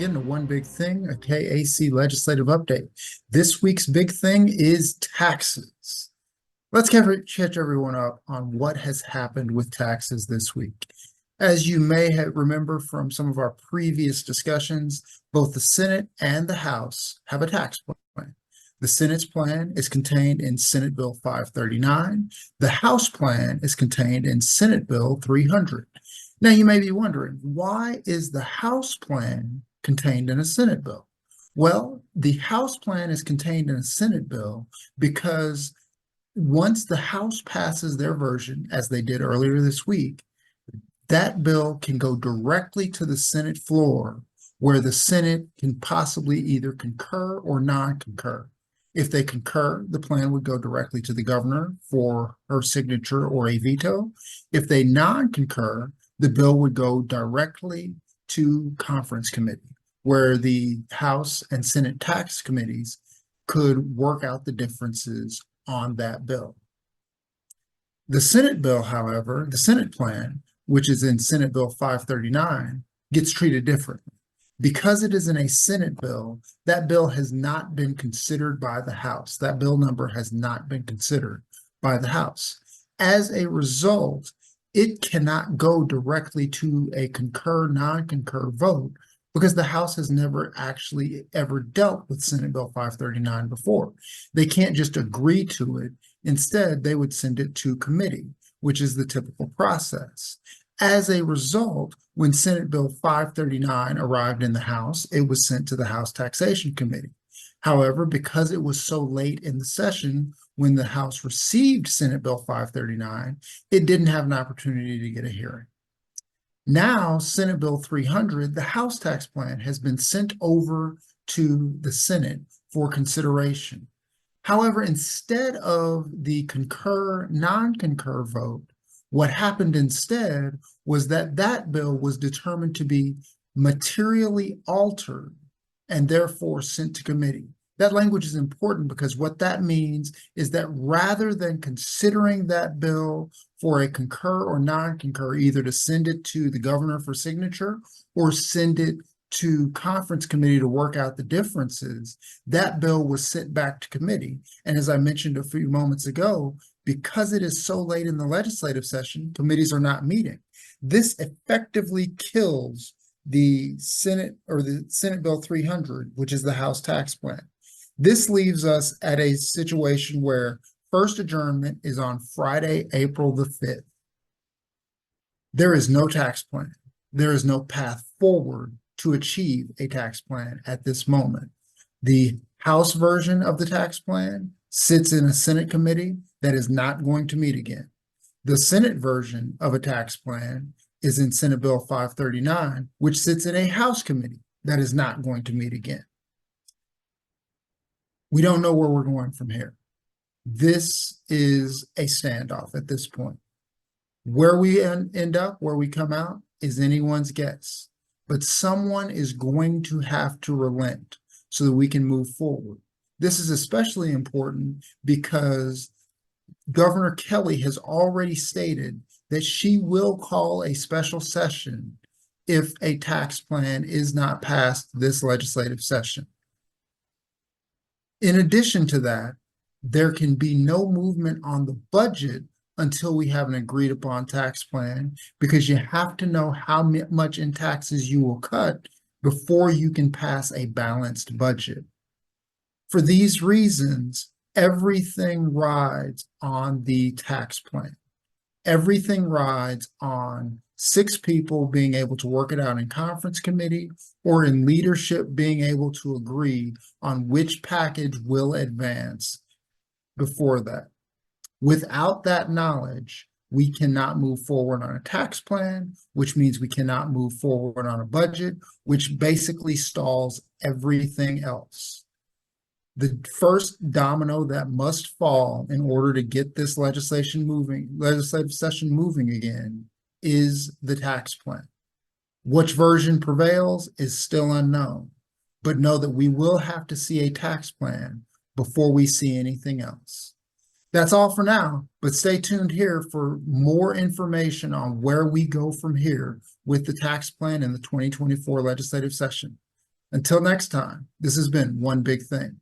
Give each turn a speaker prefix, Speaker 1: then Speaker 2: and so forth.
Speaker 1: again to One Big Thing, a KAC legislative update. This week's big thing is taxes. Let's catch everyone up on what has happened with taxes this week. As you may remember from some of our previous discussions, both the Senate and the House have a tax plan. The Senate's plan is contained in Senate Bill 539. The House plan is contained in Senate Bill 300. Now, you may be wondering, why is the House plan contained in a Senate bill? Well, the House plan is contained in a Senate bill because once the House passes their version, as they did earlier this week, that bill can go directly to the Senate floor, where the Senate can possibly either concur or non-concur. If they concur, the plan would go directly to the governor for her signature or a veto. If they non-concur, the bill would go directly to conference committee, where the House and Senate tax committees could work out the differences on that bill. The Senate bill, however, the Senate plan, which is in Senate Bill 539, gets treated differently. Because it is in a Senate bill, that bill has not been considered by the House. That bill number has not been considered by the House. As a result, it cannot go directly to a concur, non-concur vote because the House has never actually ever dealt with Senate Bill 539 before. They can't just agree to it. Instead, they would send it to committee, which is the typical process. As a result, when Senate Bill 539 arrived in the House, it was sent to the House Taxation Committee. However, because it was so late in the session when the House received Senate Bill 539, it didn't have an opportunity to get a hearing. Now, Senate Bill 300, the House tax plan, has been sent over to the Senate for consideration. However, instead of the concur, non-concur vote, what happened instead was that that bill was determined to be materially altered and therefore sent to committee. That language is important because what that means is that rather than considering that bill for a concur or non-concur, either to send it to the governor for signature or send it to conference committee to work out the differences, that bill was sent back to committee. And as I mentioned a few moments ago, because it is so late in the legislative session, committees are not meeting. This effectively kills the Senate Bill 300, which is the House tax plan. This leaves us at a situation where first adjournment is on Friday, April the 5th. There is no tax plan. There is no path forward to achieve a tax plan at this moment. The House version of the tax plan sits in a Senate committee that is not going to meet again. The Senate version of a tax plan is in Senate Bill 539, which sits in a House committee that is not going to meet again. We don't know where we're going from here. This is a standoff at this point. Where we end up, where we come out, is anyone's guess. But someone is going to have to relent so that we can move forward. This is especially important because Governor Kelly has already stated that she will call a special session if a tax plan is not passed this legislative session. In addition to that, there can be no movement on the budget until we have an agreed upon tax plan, because you have to know how much in taxes you will cut before you can pass a balanced budget. For these reasons, everything rides on the tax plan. Everything rides on 6 people being able to work it out in conference committee or in leadership being able to agree on which package will advance before that. Without that knowledge, we cannot move forward on a tax plan, which means we cannot move forward on a budget, which basically stalls everything else. The first domino that must fall in order to get this legislative session moving again is the tax plan. Which version prevails is still unknown, but know that we will have to see a tax plan before we see anything else. That's all for now, but stay tuned here for more information on where we go from here with the tax plan in the 2024 legislative session. Until next time, this has been One Big Thing.